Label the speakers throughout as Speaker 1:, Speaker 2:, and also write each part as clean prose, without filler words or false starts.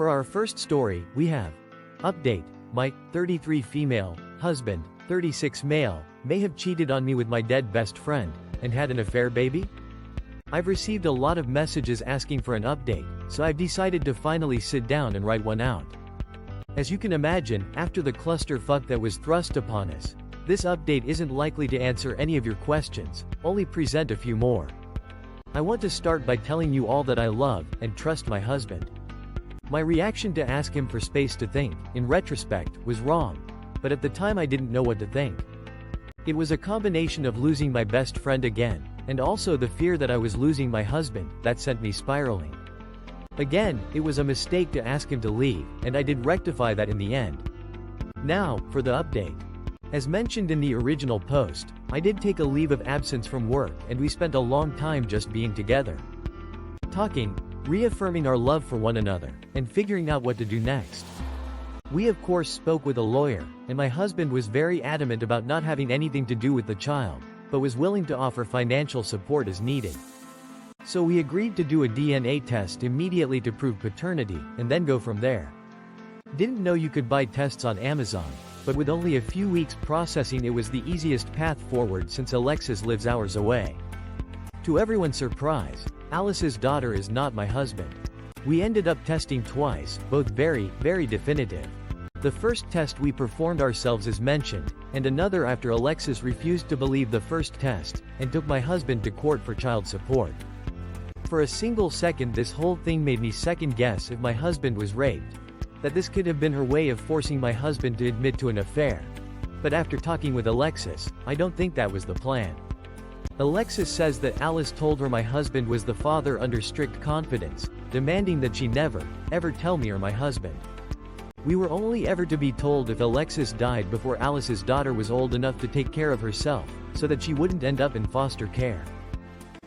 Speaker 1: For our first story, we have update. My 33 female husband, 36 male, may have cheated on me with my dead best friend and had an affair, baby. I've received a lot of messages asking for an update, so I've decided to finally sit down and write one out. As you can imagine, after the clusterfuck that was thrust upon us, this update isn't likely to answer any of your questions, only present a few more. I want to start by telling you all that I love and trust my husband. My reaction to ask him for space to think, in retrospect, was wrong, but at the time I didn't know what to think. It was a combination of losing my best friend again, and also the fear that I was losing my husband, that sent me spiraling. Again, it was a mistake to ask him to leave, and I did rectify that in the end. Now, for the update. As mentioned in the original post, I did take a leave of absence from work and we spent a long time just being together. Talking, reaffirming our love for one another, and figuring out what to do next. We of course spoke with a lawyer, and my husband was very adamant about not having anything to do with the child, but was willing to offer financial support as needed. So we agreed to do a DNA test immediately to prove paternity, and then go from there. Didn't know you could buy tests on Amazon, but with only a few weeks processing it was the easiest path forward since Alexis lives hours away. To everyone's surprise, Alice's daughter is not my husband. We ended up testing twice, both very, very definitive. The first test we performed ourselves as mentioned, and another after Alexis refused to believe the first test, and took my husband to court for child support. For a single second this whole thing made me second guess if my husband was raped. That this could have been her way of forcing my husband to admit to an affair. But after talking with Alexis, I don't think that was the plan. Alexis says that Alice told her my husband was the father under strict confidence, demanding that she never, ever tell me or my husband. We were only ever to be told if Alexis died before Alice's daughter was old enough to take care of herself, so that she wouldn't end up in foster care.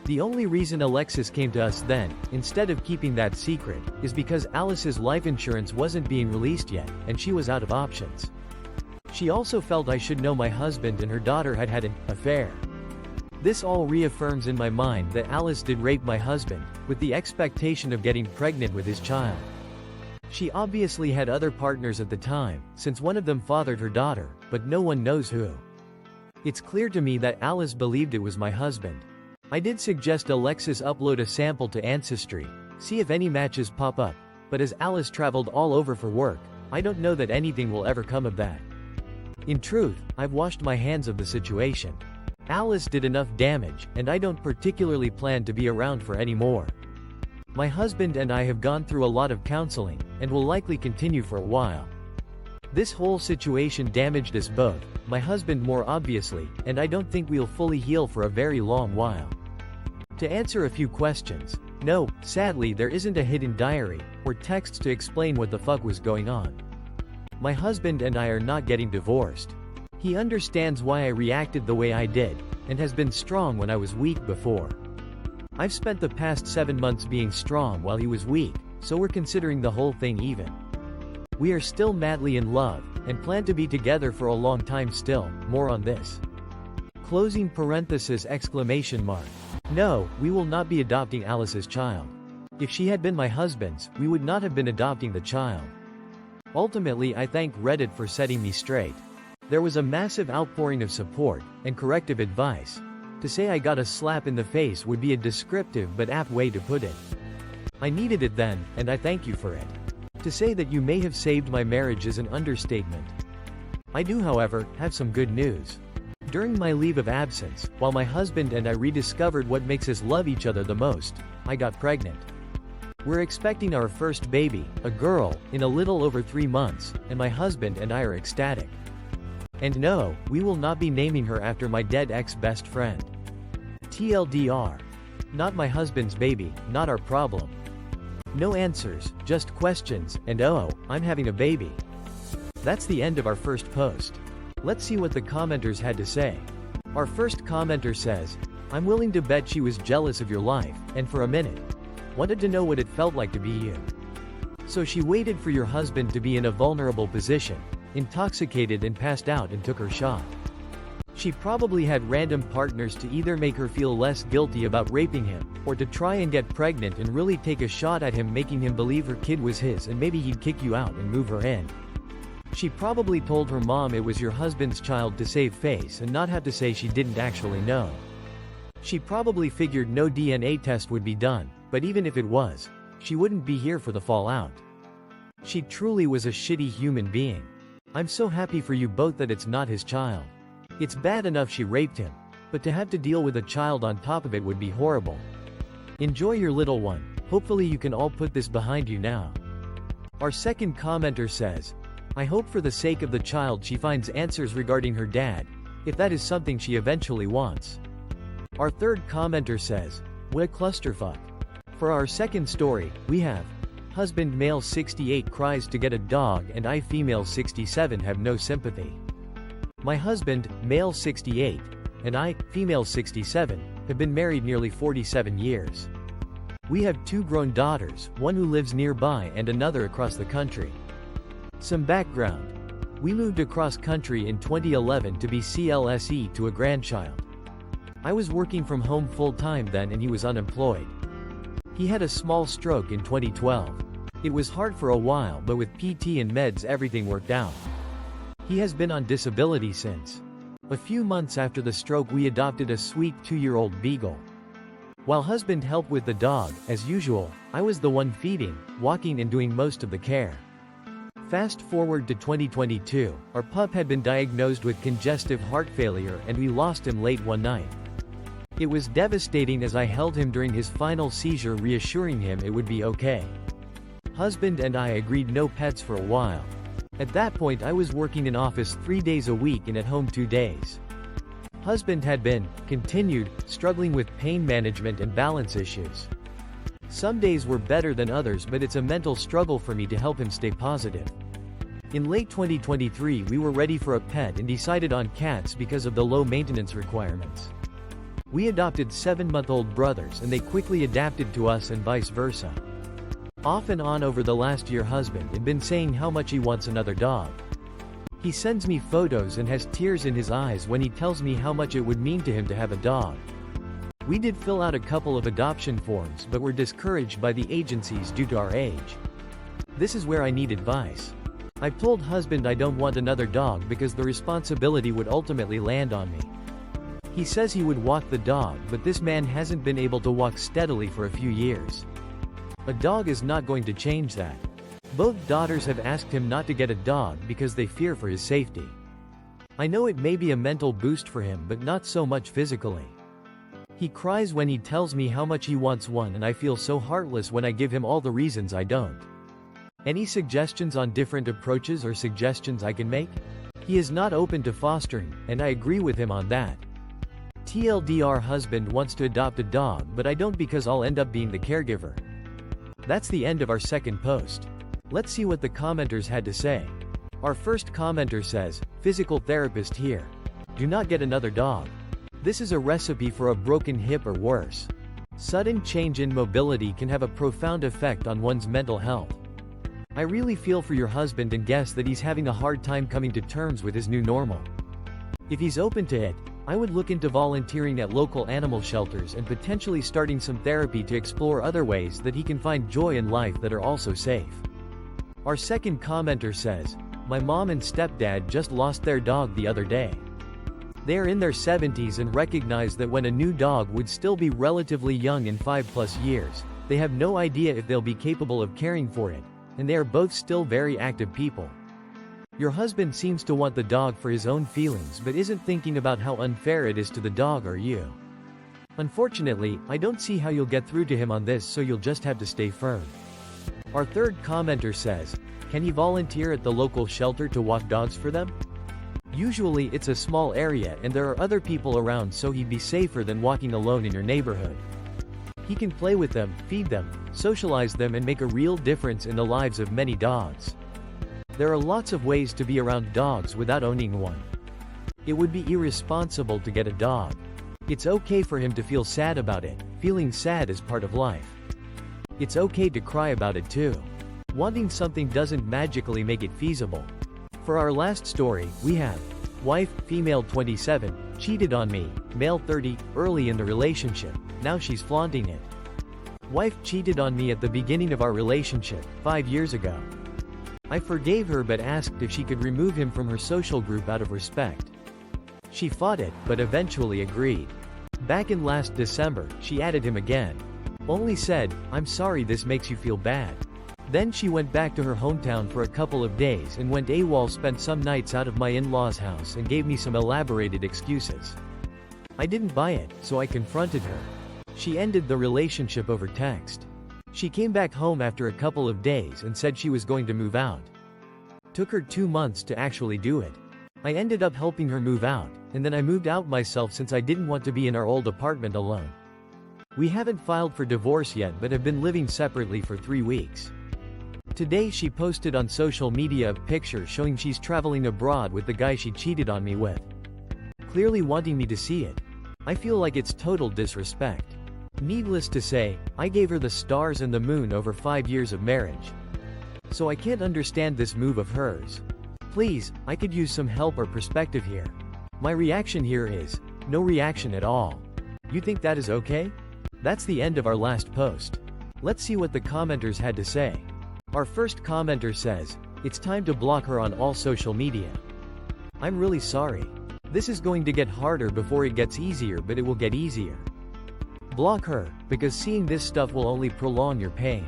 Speaker 1: The only reason Alexis came to us then, instead of keeping that secret, is because Alice's life insurance wasn't being released yet, and she was out of options. She also felt I should know my husband and her daughter had had an affair. This all reaffirms in my mind that Alice did rape my husband, with the expectation of getting pregnant with his child. She obviously had other partners at the time, since one of them fathered her daughter, but no one knows who. It's clear to me that Alice believed it was my husband. I did suggest Alexis upload a sample to Ancestry, see if any matches pop up, but as Alice traveled all over for work, I don't know that anything will ever come of that. In truth, I've washed my hands of the situation. Alice did enough damage, and I don't particularly plan to be around for any more. My husband and I have gone through a lot of counseling, and will likely continue for a while. This whole situation damaged us both, my husband more obviously, and I don't think we'll fully heal for a very long while. To answer a few questions, no, sadly there isn't a hidden diary, or text to explain what the fuck was going on. My husband and I are not getting divorced. He understands why I reacted the way I did, and has been strong when I was weak before. I've spent the past 7 months being strong while he was weak, so we're considering the whole thing even. We are still madly in love, and plan to be together for a long time still, more on this. Closing parenthesis exclamation mark. No, we will not be adopting Alice's child. If she had been my husband's, we would not have been adopting the child. Ultimately I thank Reddit for setting me straight. There was a massive outpouring of support, and corrective advice. To say I got a slap in the face would be a descriptive but apt way to put it. I needed it then, and I thank you for it. To say that you may have saved my marriage is an understatement. I do, however, have some good news. During my leave of absence, while my husband and I rediscovered what makes us love each other the most, I got pregnant. We're expecting our first baby, a girl, in a little over 3 months, and my husband and I are ecstatic. And no, we will not be naming her after my dead ex-best friend. TLDR. Not my husband's baby, not our problem. No answers, just questions, and oh, I'm having a baby. That's the end of our first post. Let's see what the commenters had to say. Our first commenter says, I'm willing to bet she was jealous of your life, and for a minute, wanted to know what it felt like to be you. So she waited for your husband to be in a vulnerable position, intoxicated and passed out and took her shot. She She probably had random partners to either make her feel less guilty about raping him, or to try and get pregnant and really take a shot at him, making him believe her kid was his and maybe he'd kick you out and move her in. She probably told her mom it was your husband's child to save face and not have to say she didn't actually know. She probably figured no DNA test would be done, but even if it was, she wouldn't be here for the fallout. She truly was a shitty human being. I'm so happy for you both that it's not his child. It's bad enough she raped him, but to have to deal with a child on top of it would be horrible. Enjoy your little one, hopefully you can all put this behind you now. Our second commenter says, I hope for the sake of the child she finds answers regarding her dad, if that is something she eventually wants. Our third commenter says, what a clusterfuck. For our second story, we have, husband male 68 cries to get a dog and I female 67 have no sympathy. My husband, male 68, and I, female 67, have been married nearly 47 years. We have 2 grown daughters, one who lives nearby and another across the country. Some background. We moved across country in 2011 to be CLSE to a grandchild. I was working from home full-time then and he was unemployed. He had a small stroke in 2012. It was hard for a while, but with PT and meds everything worked out. He has been on disability since. A few months after the stroke we adopted a sweet 2-year-old beagle. While husband helped with the dog, as usual, I was the one feeding, walking and doing most of the care. Fast forward to 2022, our pup had been diagnosed with congestive heart failure and we lost him late one night. It was devastating as I held him during his final seizure, reassuring him it would be okay. Husband and I agreed no pets for a while. At that point I was working in office 3 days a week and at home 2 days. Husband had been, continued, struggling with pain management and balance issues. Some days were better than others, but it's a mental struggle for me to help him stay positive. In late 2023 we were ready for a pet and decided on cats because of the low maintenance requirements. We adopted 7-month-old brothers and they quickly adapted to us and vice versa. Off and on over the last year husband had been saying how much he wants another dog. He sends me photos and has tears in his eyes when he tells me how much it would mean to him to have a dog. We did fill out a couple of adoption forms but were discouraged by the agencies due to our age. This is where I need advice. I've told husband I don't want another dog because the responsibility would ultimately land on me. He says he would walk the dog, but this man hasn't been able to walk steadily for a few years. A dog is not going to change that. Both daughters have asked him not to get a dog because they fear for his safety. I know it may be a mental boost for him but not so much physically. He cries when he tells me how much he wants one and I feel so heartless when I give him all the reasons I don't. Any suggestions on different approaches or suggestions I can make? He is not open to fostering, and I agree with him on that. TLDR husband wants to adopt a dog but I don't because I'll end up being the caregiver. That's the end of our second post. Let's see what the commenters had to say. Our first commenter says, physical therapist here. Do not get another dog. This is a recipe for a broken hip or worse. Sudden change in mobility can have a profound effect on one's mental health. I really feel for your husband and guess that he's having a hard time coming to terms with his new normal. If he's open to it, I would look into volunteering at local animal shelters and potentially starting some therapy to explore other ways that he can find joy in life that are also safe. Our second commenter says, my mom and stepdad just lost their dog the other day. They are in their 70s and recognize that when a new dog would still be relatively young in 5+ years, they have no idea if they'll be capable of caring for it, and they are both still very active people. Your husband seems to want the dog for his own feelings but isn't thinking about how unfair it is to the dog or you. Unfortunately, I don't see how you'll get through to him on this, so you'll just have to stay firm. Our third commenter says, can he volunteer at the local shelter to walk dogs for them? Usually it's a small area and there are other people around, so he'd be safer than walking alone in your neighborhood. He can play with them, feed them, socialize them and make a real difference in the lives of many dogs. There are lots of ways to be around dogs without owning one. It would be irresponsible to get a dog. It's okay for him to feel sad about it. Feeling sad is part of life. It's okay to cry about it too. Wanting something doesn't magically make it feasible. For our last story, we have wife, female 27, Cheated on me, male 30, early in the relationship, now she's flaunting it. Wife cheated on me at the beginning of our relationship, 5 years ago. I forgave her but asked if she could remove him from her social group out of respect. She fought it, but eventually agreed. Back in last December, she added him again. Only said, "I'm sorry this makes you feel bad." Then she went back to her hometown for a couple of days and went AWOL, spent some nights out of my in-laws' house and gave me some elaborated excuses. I didn't buy it, so I confronted her. She ended the relationship over text. She came back home after a couple of days and said she was going to move out. Took her 2 months to actually do it. I ended up helping her move out, and then I moved out myself since I didn't want to be in our old apartment alone. We haven't filed for divorce yet but have been living separately for 3 weeks. Today she posted on social media a picture showing she's traveling abroad with the guy she cheated on me with. Clearly wanting me to see it. I feel like it's total disrespect. Needless to say, I gave her the stars and the moon over 5 years of marriage. So I can't understand this move of hers. Please, I could use some help or perspective here. My reaction here is, no reaction at all. You think that is okay? That's the end of our last post. Let's see what the commenters had to say. Our first commenter says, "It's time to block her on all social media." I'm really sorry. This is going to get harder before it gets easier, but it will get easier. Block her, because seeing this stuff will only prolong your pain.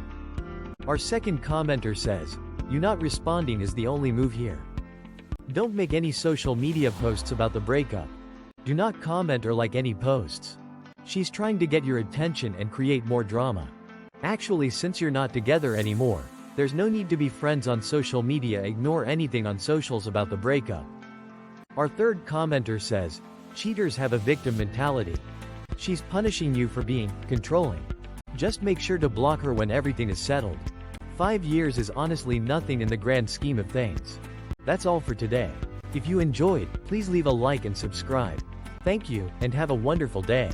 Speaker 1: Our second commenter says, "You not responding is the only move here. Don't make any social media posts about the breakup. Do not comment or like any posts. She's trying to get your attention and create more drama. Actually, since you're not together anymore, there's no need to be friends on social media. Ignore anything on socials about the breakup." Our third commenter says, "Cheaters have a victim mentality. She's punishing you for being controlling. Just make sure to block her when everything is settled. 5 years is honestly nothing in the grand scheme of things." That's all for today. If you enjoyed, please leave a like and subscribe. Thank you, and have a wonderful day.